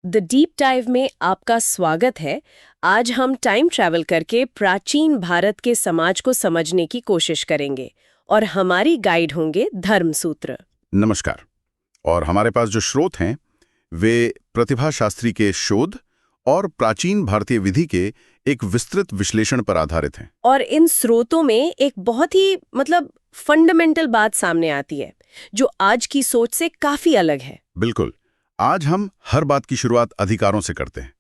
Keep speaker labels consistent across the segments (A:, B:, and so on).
A: The deep dive में आपका स्वागत है। आज हम टाइम ट्रैवल करके प्राचीन भारत के समाज को समझने की कोशिश करेंगे और हमारी गाइड होंगे धर्मसूत्र।
B: नमस्कार। और हमारे पास जो स्रोत हैं वे प्रतिभा शास्त्री के शोध और प्राचीन भारतीय विधि के एक विस्तृत विश्लेषण पर आधारित हैं।
A: और इन स्रोतों में एक बहुत ही फंडामेंटल बात सामने आती है जो आज की सोच से काफी अलग है।
B: बिल्कुल। आज हम हर बात की शुरुआत अधिकारों से करते हैं,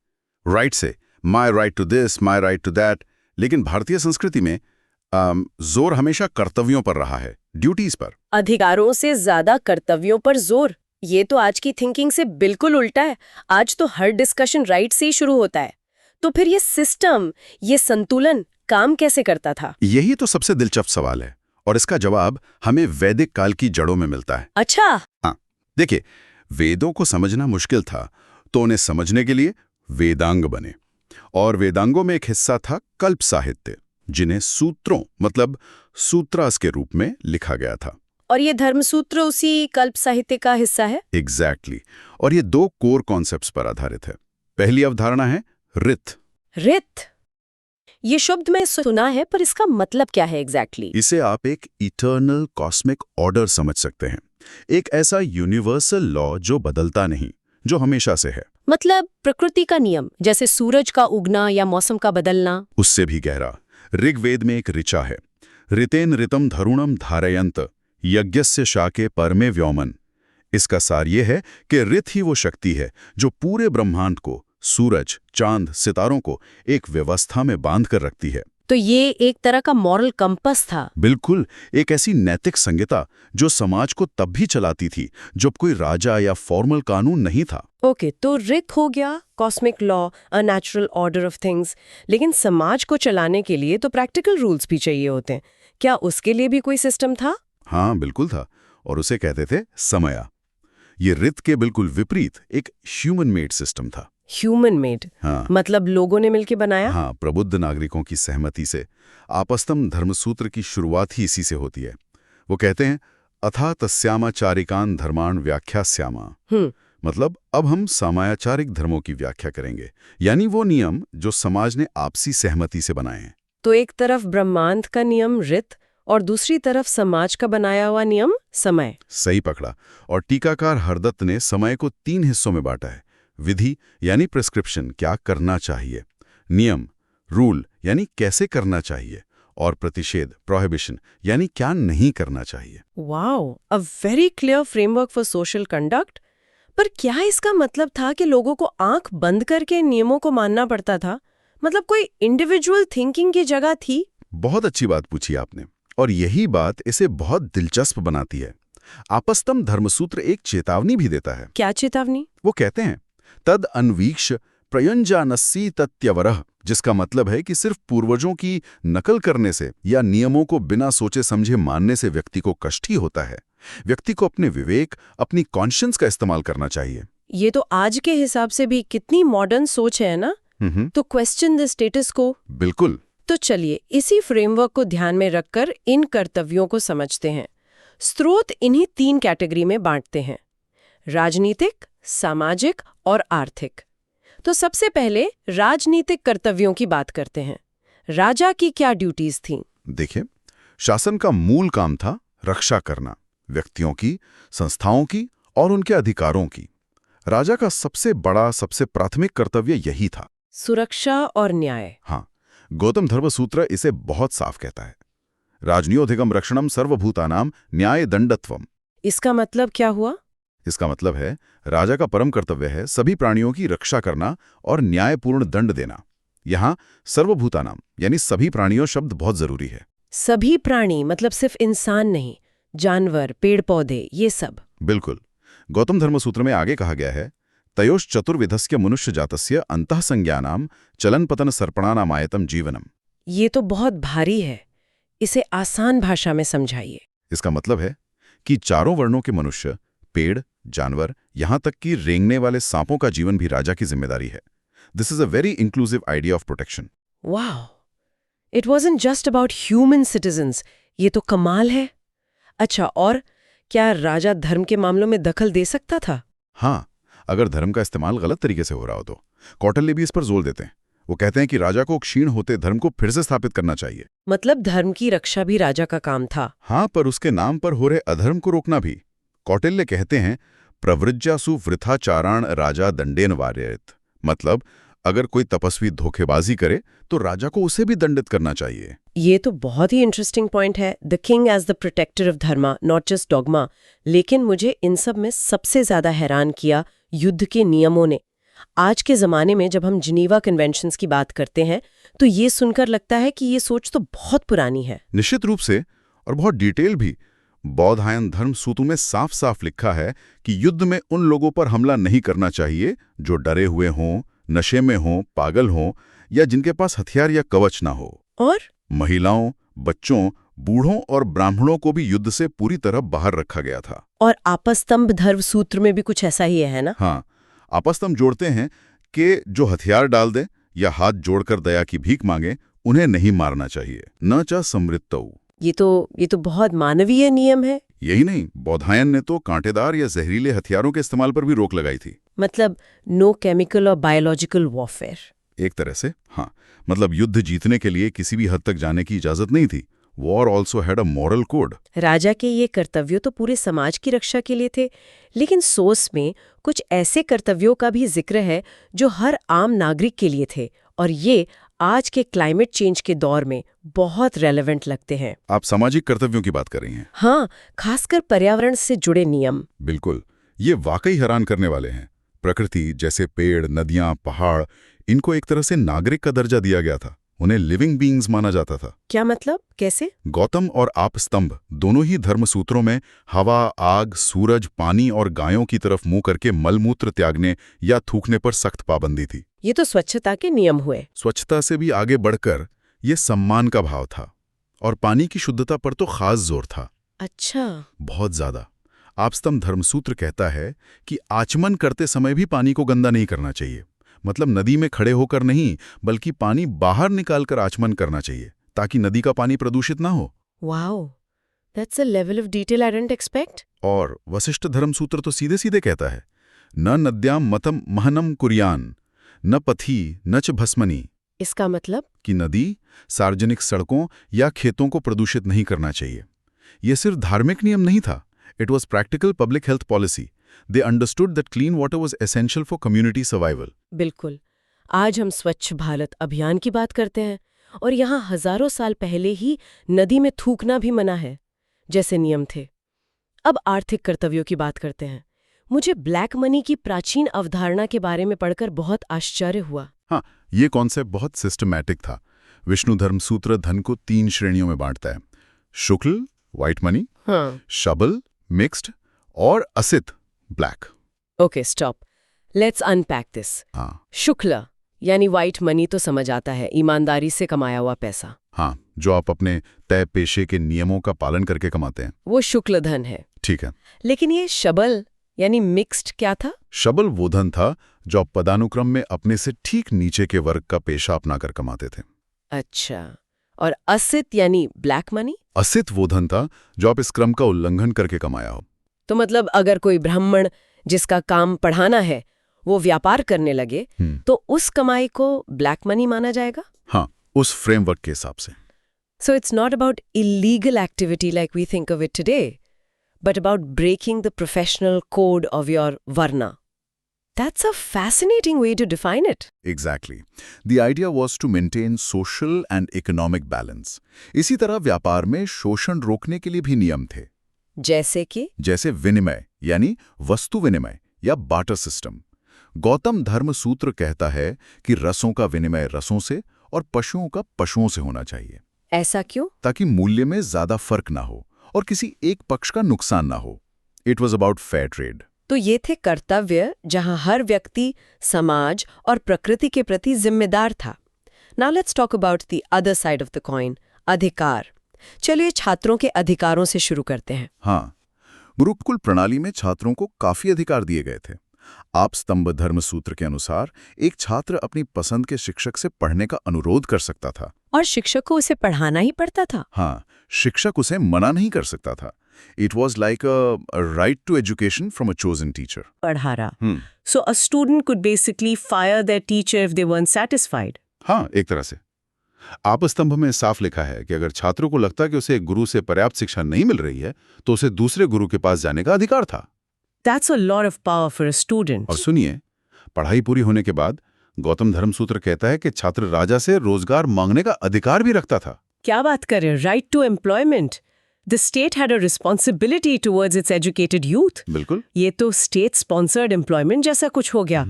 B: राइट से, my right to this, my right to that. लेकिन भारतीय संस्कृति में जोर हमेशा कर्तव्यों पर रहा है, ड्यूटीज पर।
A: अधिकारों से ज्यादा कर्तव्यों पर जोर, ये तो आज की थिंकिंग से बिल्कुल उल्टा है। आज तो हर डिस्कशन राइट से ही शुरू होता है। तो फिर ये सिस्टम, ये संतुलन काम कैसे करता था?
B: यही तो सबसे दिलचस्प सवाल है और इसका जवाब हमें वैदिक काल की जड़ों में मिलता है।
A: अच्छा।
B: हाँ, देखिए, वेदों को समझना मुश्किल था, तो उन्हें समझने के लिए वेदांग बने। और वेदांगों में एक हिस्सा था कल्प साहित्य, जिन्हें सूत्रों मतलब सूत्रास के रूप में लिखा गया था।
A: और ये धर्मसूत्र उसी कल्प साहित्य का हिस्सा है?
B: एग्जैक्टली। और ये दो कोर कॉन्सेप्ट्स पर आधारित है। पहली अवधारणा है रित।
A: रित, ये शब्द मैं सुना है, पर इसका मतलब क्या है एग्जैक्टली?
B: इसे आप एक इटर्नल कॉस्मिक ऑर्डर समझ सकते हैं। एक ऐसा यूनिवर्सल लॉ जो बदलता नहीं, जो हमेशा से है।
A: मतलब प्रकृति का नियम, जैसे सूरज का उगना या मौसम का बदलना?
B: उससे भी गहरा। ऋग्वेद में एक ऋचा है, ऋतेन ऋतम धरुणम धारयंत यज्ञस्य शाके परमे व्योमन। इसका सार ये है कि ऋत ही वो शक्ति है जो पूरे ब्रह्मांड को, सूरज, चांद, सितारों को एक व्यवस्था में बांध कर रखती है।
A: तो ये एक तरह का मॉरल कंपस था?
B: बिल्कुल, एक ऐसी नैतिक संहिता जो समाज को तब भी चलाती थी जब कोई राजा या फॉर्मल कानून नहीं था।
A: ओके, तो ऋत हो गया cosmic law, a natural order of things. लेकिन समाज को चलाने के लिए तो प्रैक्टिकल रूल्स भी चाहिए होते हैं। क्या उसके लिए भी कोई सिस्टम था?
B: हाँ, बिल्कुल था, और उसे कहते थे समया। ये ऋत के बिल्कुल विपरीत एक ह्यूमन मेड सिस्टम था।
A: Human made?
B: हाँ,
A: मतलब लोगों ने मिलकर बनाया?
B: हाँ, प्रबुद्ध नागरिकों की सहमति से। आपस्तम धर्मसूत्र की शुरुआत ही इसी से होती है। वो कहते हैं, अथा तस्यामाचारिकान धर्माण व्याख्यास्यामा। मतलब अब हम सामायाचारिक धर्मों की व्याख्या करेंगे, यानी वो नियम जो समाज ने आपसी सहमति से बनाए हैं।
A: तो एक तरफ ब्रह्मांड का नियम ऋत और दूसरी तरफ समाज का बनाया हुआ नियम समय।
B: सही पकड़ा। और टीकाकार हरदत्त ने समय को 3 हिस्सों में बांटा है। विधि यानी प्रिस्क्रिप्शन, क्या करना चाहिए, नियम, रूल यानी कैसे करना चाहिए, और प्रतिषेध, प्रोहिबिशन यानी क्या नहीं करना चाहिए।
A: Wow, a very clear framework for social conduct. पर क्या इसका मतलब था कि लोगों को आंख बंद करके नियमों को मानना पड़ता था? मतलब कोई इंडिविजुअल थिंकिंग की जगह थी?
B: बहुत अच्छी बात पूछी आपने, और यही बात इसे बहुत दिलचस्प बनाती है। आपस्तम धर्मसूत्र एक चेतावनी भी देता है।
A: क्या चेतावनी?
B: वो कहते हैं, तद अन्वीक्ष प्रयुंजानस्सी तत्यवरः, जिसका मतलब है कि सिर्फ पूर्वजों की नकल करने से या नियमों को बिना सोचे समझे मानने से व्यक्ति को कष्ट ही होता है। व्यक्ति को अपने विवेक, अपनी कॉन्शियंस का इस्तेमाल करना चाहिए।
A: ये तो आज के हिसाब से भी कितनी मॉडर्न सोच है ना? तो क्वेश्चन द स्टेटस को।
B: बिल्कुल।
A: तो चलिए इसी फ्रेमवर्क को ध्यान में रखकर इन कर्तव्यों को समझते हैं। स्रोत इन्हीं 3 कैटेगरी में बांटते हैं, राजनीतिक, सामाजिक और आर्थिक। तो सबसे पहले राजनीतिक कर्तव्यों की बात करते हैं। राजा की क्या ड्यूटीज थीं?
B: देखिए, शासन का मूल काम था रक्षा करना, व्यक्तियों की, संस्थाओं की और उनके अधिकारों की। राजा का सबसे बड़ा, सबसे प्राथमिक कर्तव्य यही था।
A: सुरक्षा और न्याय।
B: हाँ, गौतम धर्मसूत्र इसे बहुत साफ कहता है, राजन्योधिगम रक्षणम सर्वभूतानाम न्याय दंडत्वम।
A: इसका मतलब क्या हुआ?
B: इसका मतलब है राजा का परम कर्तव्य है सभी प्राणियों की रक्षा करना और न्यायपूर्ण दंड देना। यहाँ सर्वभूतानाम यानी सभी प्राणियों शब्द बहुत जरूरी है।
A: सभी प्राणी मतलब सिर्फ इंसान नहीं, जानवर, पेड़ पौधे, ये सब?
B: बिल्कुल। गौतम धर्मसूत्र में आगे कहा गया है, तयोश चतुर्विधस्य मनुष्य जातस्य अंतः संज्ञानाम चलन पतन सर्पणानामायतम जीवनम।
A: ये तो बहुत भारी है, इसे आसान भाषा में समझाइए।
B: इसका मतलब है कि चारों वर्णों के मनुष्य, पेड़, जानवर, यहाँ तक कि रेंगने वाले सांपों का जीवन भी राजा की जिम्मेदारी है। This is a very inclusive idea of protection.
A: वाह, it wasn't just about human citizens. ये तो कमाल है। अच्छा, और क्या राजा धर्म के मामलों में दखल दे सकता था?
B: हाँ, अगर धर्म का इस्तेमाल गलत तरीके से हो रहा हो तो। कौटिल्य भी इस पर जोर देते हैं। वो कहते हैं कि राजा को क्षीण होते धर्म को फिर से स्थापित करना चाहिए।
A: मतलब धर्म की रक्षा भी राजा का काम था।
B: हाँ, पर उसके नाम पर हो रहे अधर्म को रोकना भी। कौटिल्य कहते हैं प्रवृज्यासु वृथाचाराण राजा दंडेन वारयेत। मतलब अगर कोई तपस्वी धोखेबाजी करे तो राजा को उसे भी दंडित करना चाहिए।
A: ये तो बहुत ही इंटरेस्टिंग पॉइंट है, the king as the protector of dharma, not just dogma. लेकिन मुझे इन सब में सबसे ज्यादा हैरान किया युद्ध के नियमों ने। आज के जमाने में जब हम जिनीवा कन्वेंशंस की बात करते हैं तो ये सुनकर लगता है कि ये सोच तो बहुत पुरानी है।
B: निश्चित रूप से, और बहुत डिटेल भी। बौद्धायन धर्म सूत्र में साफ साफ लिखा है कि युद्ध में उन लोगों पर हमला नहीं करना चाहिए जो डरे हुए हों, नशे में हों, पागल हों या जिनके पास हथियार या कवच ना हो।
A: और
B: महिलाओं, बच्चों, बूढ़ों और ब्राह्मणों को भी युद्ध से पूरी तरह बाहर रखा गया था।
A: और आपस्तंभ धर्म सूत्र में भी कुछ ऐसा ही है ना?
B: हाँ, आपस्तंभ जोड़ते हैं कि जो हथियार डाल दे या हाथ जोड़कर दया की भीख मांगे, उन्हें नहीं मारना चाहिए। न च समृद्धौ।
A: ये तो बहुत मानवीय नियम है।
B: यही नहीं, बौद्धायन ने तो कांटेदार या जहरीले हथियारों के इस्तेमाल पर भी रोक लगाई थी।
A: मतलब नो केमिकल और बायोलॉजिकल वॉरफेयर।
B: एक तरह से हाँ, मतलब युद्ध जीतने के लिए किसी भी हद तक जाने की इजाजत नहीं थी। War also had a moral code.
A: राजा के ये कर्तव्य तो पूरे समाज की रक्षा के लिए थे, लेकिन सोर्स में कुछ ऐसे कर्तव्यों का भी जिक्र है जो हर आम नागरिक के लिए थे, और ये आज के क्लाइमेट चेंज के दौर में बहुत रेलेवेंट लगते हैं।
B: आप सामाजिक कर्तव्यों की बात कर रही हैं?
A: हाँ, खासकर पर्यावरण से जुड़े नियम।
B: बिल्कुल, ये वाकई हैरान करने वाले हैं। प्रकृति जैसे पेड़, नदियां, पहाड़, इनको एक तरह से नागरिक का दर्जा दिया गया था। उन्हें लिविंग बीइंग्स माना जाता था।
A: क्या मतलब, कैसे?
B: गौतम और आपस्तंभ दोनों ही धर्मसूत्रों में हवा, आग, सूरज, पानी और गायों की तरफ मुंह करके मलमूत्र त्यागने या थूकने पर सख्त पाबंदी थी।
A: ये तो स्वच्छता के नियम हुए।
B: स्वच्छता से भी आगे बढ़कर ये सम्मान का भाव था, और पानी की शुद्धता पर तो खास जोर था।
A: अच्छा,
B: बहुत ज्यादा। आपस्तंभ धर्मसूत्र कहता है कि आचमन करते समय भी पानी को गंदा नहीं करना चाहिए। मतलब नदी में खड़े होकर नहीं, बल्कि पानी बाहर निकालकर आचमन करना चाहिए, ताकि नदी का पानी प्रदूषित ना हो।
A: Wow, that's a level of detail I didn't expect.
B: और वशिष्ठ धर्मसूत्र तो सीधे सीधे कहता है, न नद्याम मतम महनम कुरियान, न पथी न च भस्मनी।
A: इसका मतलब?
B: कि नदी, सार्वजनिक सड़कों या खेतों को प्रदूषित नहीं करना चाहिए। यह सिर्फ धार्मिक नियम नहीं था, it was practical public health policy. They understood that clean water was essential for community survival.
A: बिल्कुल। आज हम स्वच्छ भारत अभियान की बात करते हैं, और यहाँ हजारों साल पहले ही नदी में थूकना भी मना है, जैसे नियम थे। अब आर्थिक कर्तव्यों की बात करते हैं। मुझे ब्लैक मनी की प्राचीन अवधारणा के बारे में पढ़कर बहुत आश्चर्य हुआ।
B: हाँ, ये कॉन्सेप्ट बहुत सिस्टमैटिक था। विष्णु धर्मसूत्र धन को 3 श्रेणियों में बांटता है: शुक्ल, व्हाइट मनी,
A: हाँ,
B: शबल, मिक्स्ड, और Asit, black.
A: Okay, stop, let's unpack this.
B: हाँ,
A: शुक्ल यानी व्हाइट मनी तो समझ आता है, ईमानदारी से कमाया हुआ पैसा।
B: हाँ, जो आप अपने तय पेशे के नियमों का पालन करके कमाते हैं,
A: वो शुक्ल धन है।
B: ठीक है।
A: लेकिन ये शबल यानी मिक्स्ड क्या था?
B: शबल वो धन था जो आप पदानुक्रम में अपने से ठीक नीचे के वर्ग का पेशा अपनाकर कमाते थे।
A: अच्छा, और असित यानी ब्लैक मनी?
B: असित वो धन था जो आप इस क्रम का उल्लंघन करके कमाया हो।
A: तो मतलब अगर कोई ब्राह्मण जिसका काम पढ़ाना है वो व्यापार करने लगे तो उस कमाई को ब्लैक मनी माना जाएगा?
B: हाँ, उस फ्रेमवर्क के हिसाब से।
A: So it's not about illegal activity like we think of it today, but about breaking the professional code of your varna. That's a fascinating way to define it.
B: Exactly. The idea was to maintain social and economic balance. इसी तरह व्यापार में शोषण रोकने के लिए भी नियम थे। जैसे विनिमय यानी वस्तु विनिमय या बार्टर सिस्टम। गौतम धर्म सूत्र कहता है कि रसों का विनिमय रसों से और पशुओं का पशुओं से होना चाहिए।
A: ऐसा क्यों?
B: ताकि मूल्य में ज्यादा फर्क ना हो और किसी एक पक्ष का नुकसान ना हो। It was about fair trade.
A: तो ये थे कर्तव्य जहां हर व्यक्ति, समाज और प्रकृति के प्रति जिम्मेदार था। Now let's talk about the other side of the coin, अधिकार। चलिए छात्रों के अधिकारों से शुरू करते हैं।
B: हाँ, गुरुकुल प्रणाली में छात्रों को काफी अधिकार दिए गए थे। आपस्तंभ धर्म सूत्र के अनुसार एक छात्र अपनी पसंद के शिक्षक से पढ़ने का अनुरोध कर सकता था,
A: और शिक्षक को उसे पढ़ाना ही पड़ता था।
B: हाँ, शिक्षक उसे मना नहीं कर सकता था। It was like a right to education from a chosen teacher.
C: पढ़ा रहा. So a student could basically fire their teacher if they weren't satisfied.
B: हाँ, एक तरह से। आपस्तंभ में साफ लिखा है कि अगर छात्रों को लगता कि उसे एक गुरु से पर्याप्त शिक्षा नहीं मिल रही है तो उसे दूसरे गुरु के पास जाने का अधिकार था।
C: That's a lot of power for a student.
B: और सुनिए, पढ़ाई पूरी होने के बाद गौतम धर्मसूत्र कहता है कि छात्र राजा से रोजगार मांगने का अधिकार भी रखता था।
C: क्या बात कर रहे हैं? Right to employment. The state had a responsibility towards its educated youth.
B: बिल्कुल।
C: ये तो state sponsored employment जैसा कुछ हो गया।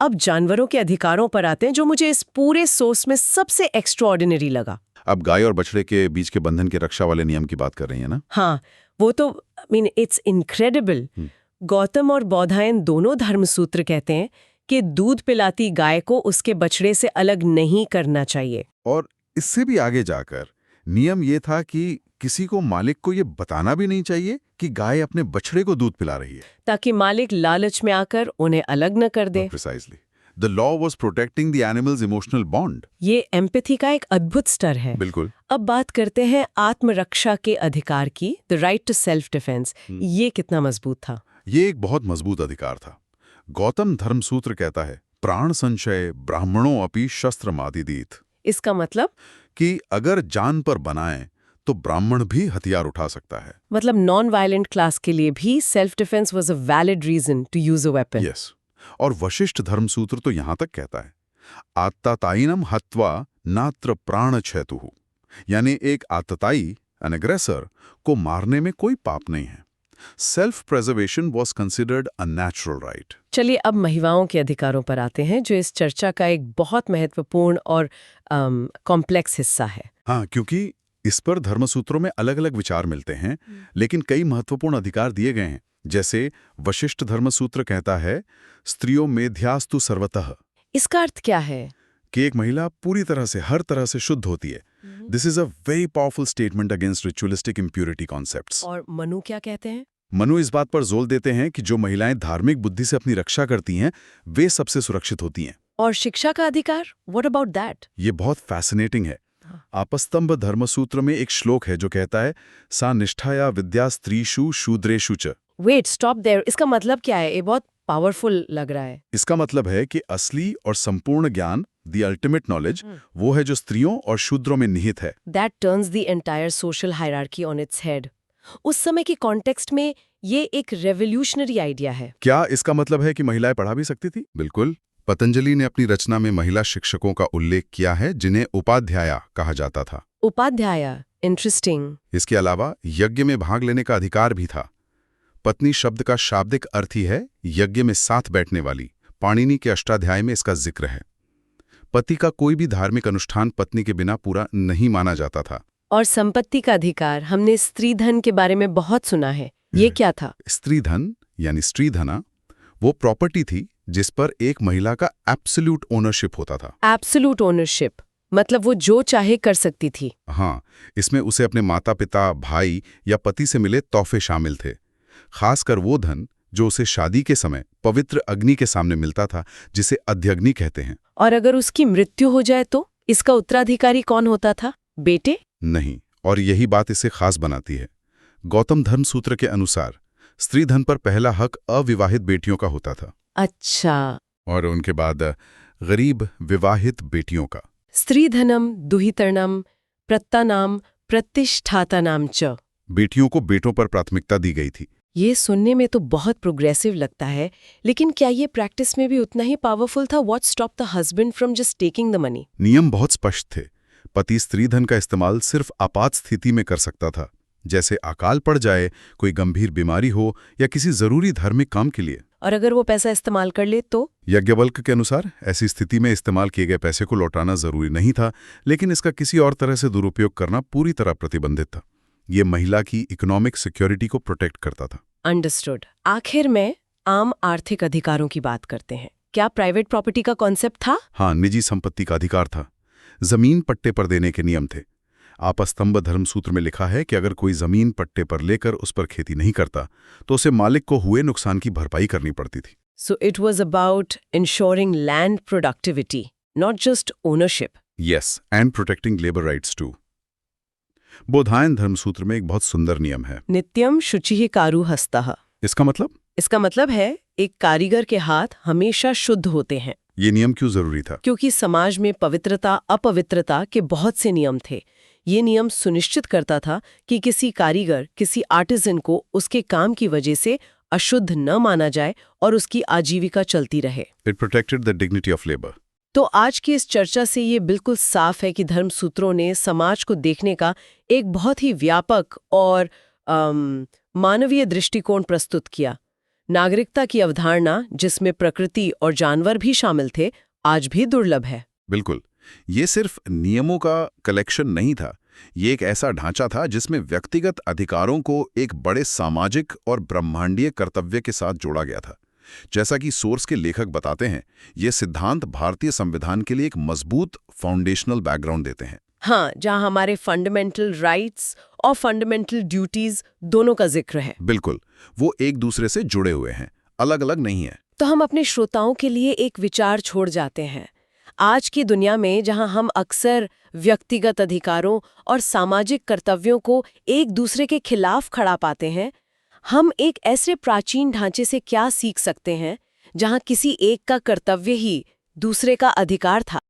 C: अब जानवरों के अधिकारों पर आते हैं, जो मुझे इस पूरे सोर्स में सबसे एक्स्ट्राऑर्डिनरी लगा।
B: अब गाय और बछड़े के बीच के बंधन की रक्षा वाले नियम की बात कर रही है ना?
C: हाँ, वो तो इट्स इनक्रेडिबल। गौतम और बौधायन दोनों धर्मसूत्र कहते हैं कि दूध पिलाती गाय को उसके बछड़े से अलग नहीं करना चाहिए।
B: और इससे भी आगे जाकर नियम ये था कि किसी को मालिक को ये बताना भी नहीं चाहिए कि गाय अपने बछड़े को दूध पिला रही है,
C: ताकि मालिक लालच में आकर उन्हें अलग न कर दे।
B: Precisely. The law was protecting the animal's emotional bond.
C: ये एम्पैथी का एक अद्भुत स्तर है।
B: बिल्कुल।
C: अब बात करते हैं आत्मरक्षा के अधिकार की, the right to self defence. ये कितना मजबूत था?
B: ये एक बहुत मजबूत अधिकार था। गौतम धर्मसूत्र कहता है, प्राण संशय ब्राह्मणों अपि शस्त्रमादिदीत।
C: इसका मतलब
B: कि अगर जान पर बनाएं तो ब्राह्मण भी हथियार उठा सकता है।
C: मतलब नॉन वायलेंट क्लास के लिए भी self defence was a valid reason to use a weapon.
B: Yes. और वशिष्ठ धर्मसूत्र तो यहां तक कहता है, आत्ताताइनम हत्वा नात्र प्राण क्षयतुः, यानी एक आतताई, एन एग्रेसर, को मारने में कोई पाप नहीं है। Self preservation was considered a natural right.
C: चलिए अब महिलाओं के अधिकारों पर आते हैं, जो इस चर्चा का एक बहुत महत्वपूर्ण और कॉम्प्लेक्स हिस्सा है।
B: हाँ, क्योंकि इस पर धर्मसूत्रों में अलग अलग विचार मिलते हैं, लेकिन कई महत्वपूर्ण अधिकार दिए गए हैं। जैसे वशिष्ठ धर्मसूत्र कहता है, स्त्रियों मेध्यास्तु सर्वतः।
C: इसका अर्थ क्या है?
B: कि एक महिला पूरी तरह से, हर तरह से शुद्ध होती है। This is a very powerful statement against ritualistic impurity concepts.
C: और मनु क्या कहते हैं?
B: मनु इस बात पर जोर देते हैं कि जो महिलाएं धार्मिक बुद्धि से अपनी रक्षा करती हैं, वे सबसे सुरक्षित होती हैं।
C: और शिक्षा का अधिकार, व्हाट अबाउट दैट?
B: ये बहुत फैसिनेटिंग है। आपस्तंभ धर्मसूत्र में एक श्लोक है जो कहता है, सा निष्ठाया विद्या स्त्रीषु शूद्रेषु च।
C: Wait, stop there. इसका मतलब क्या है? ये बहुत पावरफुल लग रहा है।
B: इसका मतलब है कि असली और संपूर्ण ज्ञान, द अल्टीमेट नॉलेज, वो है जो स्त्रियों और शूद्रों में निहित है।
C: That turns the entire social hierarchy on its head. उस समय के कॉन्टेक्स्ट में ये एक रेवोल्यूशनरी आइडिया है।
B: क्या इसका मतलब है कि महिलाएं पढ़ा भी सकती थी? बिल्कुल। पतंजलि ने अपनी रचना में महिला शिक्षकों का उल्लेख किया है, जिन्हें उपाध्याया कहा जाता था।
C: उपाध्याया, इंटरेस्टिंग।
B: इसके अलावा यज्ञ में भाग लेने का अधिकार भी था। पत्नी शब्द का शाब्दिक अर्थ ही है यज्ञ में साथ बैठने वाली। पाणिनि के अष्टाध्याय में इसका जिक्र है। पति का कोई भी धार्मिक अनुष्ठान पत्नी के बिना पूरा नहीं माना जाता था।
C: और संपत्ति का अधिकार, हमने स्त्री धन के बारे में बहुत सुना है। ये क्या था?
B: स्त्री धन यानी स्त्रीधना वो प्रॉपर्टी थी जिस पर एक महिला का एब्सोल्यूट ओनरशिप होता था।
C: एब्सोल्यूट ओनरशिप मतलब वो जो चाहे कर सकती थी।
B: हाँ, इसमें उसे अपने माता पिता, भाई या पति से मिले तोहफे शामिल थे। खासकर वो धन जो उसे शादी के समय पवित्र अग्नि के सामने मिलता था, जिसे अध्यग्नि कहते हैं।
C: और अगर उसकी मृत्यु हो जाए तो इसका उत्तराधिकारी कौन होता था? बेटे?
B: नहीं, और यही बात इसे खास बनाती है। गौतम धर्मसूत्र के अनुसार स्त्री धन पर पहला हक अविवाहित बेटियों का होता था।
C: अच्छा।
B: और उनके बाद गरीब विवाहित बेटियों का।
C: स्त्री धनम दुहितर्णम प्रत्तानाम प्रतिष्ठातानाम च।
B: बेटियों को बेटों पर प्राथमिकता दी गई थी।
C: ये सुनने में तो बहुत प्रोग्रेसिव लगता है, लेकिन क्या ये प्रैक्टिस में भी उतना ही पावरफुल था? What stop the husband from just taking the money?
B: नियम बहुत स्पष्ट थे। पति स्त्री धन का इस्तेमाल सिर्फ आपात स्थिति में कर सकता था, जैसे अकाल पड़ जाए, कोई गंभीर बीमारी हो या किसी जरूरी धार्मिक काम के लिए।
C: और अगर वो पैसा इस्तेमाल कर ले तो?
B: याज्ञवल्क्य के अनुसार ऐसी स्थिति में इस्तेमाल किए गए पैसे को लौटाना जरूरी नहीं था, लेकिन इसका किसी और तरह से दुरुपयोग करना पूरी तरह प्रतिबंधित था। ये महिला की इकोनॉमिक सिक्योरिटी को प्रोटेक्ट करता था।
C: अंडरस्टूड। आखिर में आम आर्थिक अधिकारों की बात करते हैं। क्या प्राइवेट प्रॉपर्टी का कॉन्सेप्ट था?
B: हाँ, निजी संपत्ति का अधिकार था। जमीन पट्टे पर देने के नियम थे। आपस्तंभ धर्मसूत्र में लिखा है कि अगर कोई जमीन पट्टे पर लेकर उस पर खेती नहीं करता तो उसे मालिक को हुए नुकसान की भरपाई करनी पड़ती थी।
C: So it was about ensuring land productivity, not just ownership.
B: Yes, and protecting labor rights too. Baudhayana धर्मसूत्र में एक बहुत सुंदर नियम है।
C: नित्यम शुचिः कारुहस्तः।
B: इसका मतलब?
C: इसका मतलब है एक कारीगर के हाथ हमेशा शुद्ध होते हैं।
B: ये नियम क्यों जरूरी था?
C: क्योंकि समाज में पवित्रता अपवित्रता के बहुत से नियम थे। ये नियम सुनिश्चित करता था कि किसी कारीगर, किसी आर्टिजन को उसके काम की वजह से अशुद्ध न माना जाए और उसकी आजीविका चलती रहे।
B: It protected the dignity of labour.
C: तो आज की इस चर्चा से ये बिल्कुल साफ है कि धर्मसूत्रों ने समाज को देखने का एक बहुत ही व्यापक और मानवीय दृष्टिकोण प्रस्तुत किया। नागरिकता की अवधारणा, जिसमें प्रकृति और जानवर भी शामिल थे, आज भी दुर्लभ है।
B: बिल्कुल। ये सिर्फ नियमों का कलेक्शन नहीं था, ये एक ऐसा ढांचा था जिसमें व्यक्तिगत अधिकारों को एक बड़े सामाजिक और ब्रह्मांडीय कर्तव्य के साथ जोड़ा गया था। जैसा कि सोर्स के लेखक बताते हैं, ये सिद्धांत भारतीय संविधान के लिए एक मजबूत फाउंडेशनल बैकग्राउंड देते हैं।
C: हाँ, जहाँ हमारे फंडामेंटल राइट्स और फंडामेंटल ड्यूटीज दोनों का जिक्र है।
B: बिल्कुल, वो एक दूसरे से जुड़े हुए हैं, अलग अलग नहीं है।
C: तो हम अपने श्रोताओं के लिए एक विचार छोड़ जाते हैं। आज की दुनिया में जहां हम अक्सर व्यक्तिगत अधिकारों और सामाजिक कर्तव्यों को एक दूसरे के खिलाफ खड़ा पाते हैं, हम एक ऐसे प्राचीन ढांचे से क्या सीख सकते हैं जहां किसी एक का कर्तव्य ही दूसरे का अधिकार था।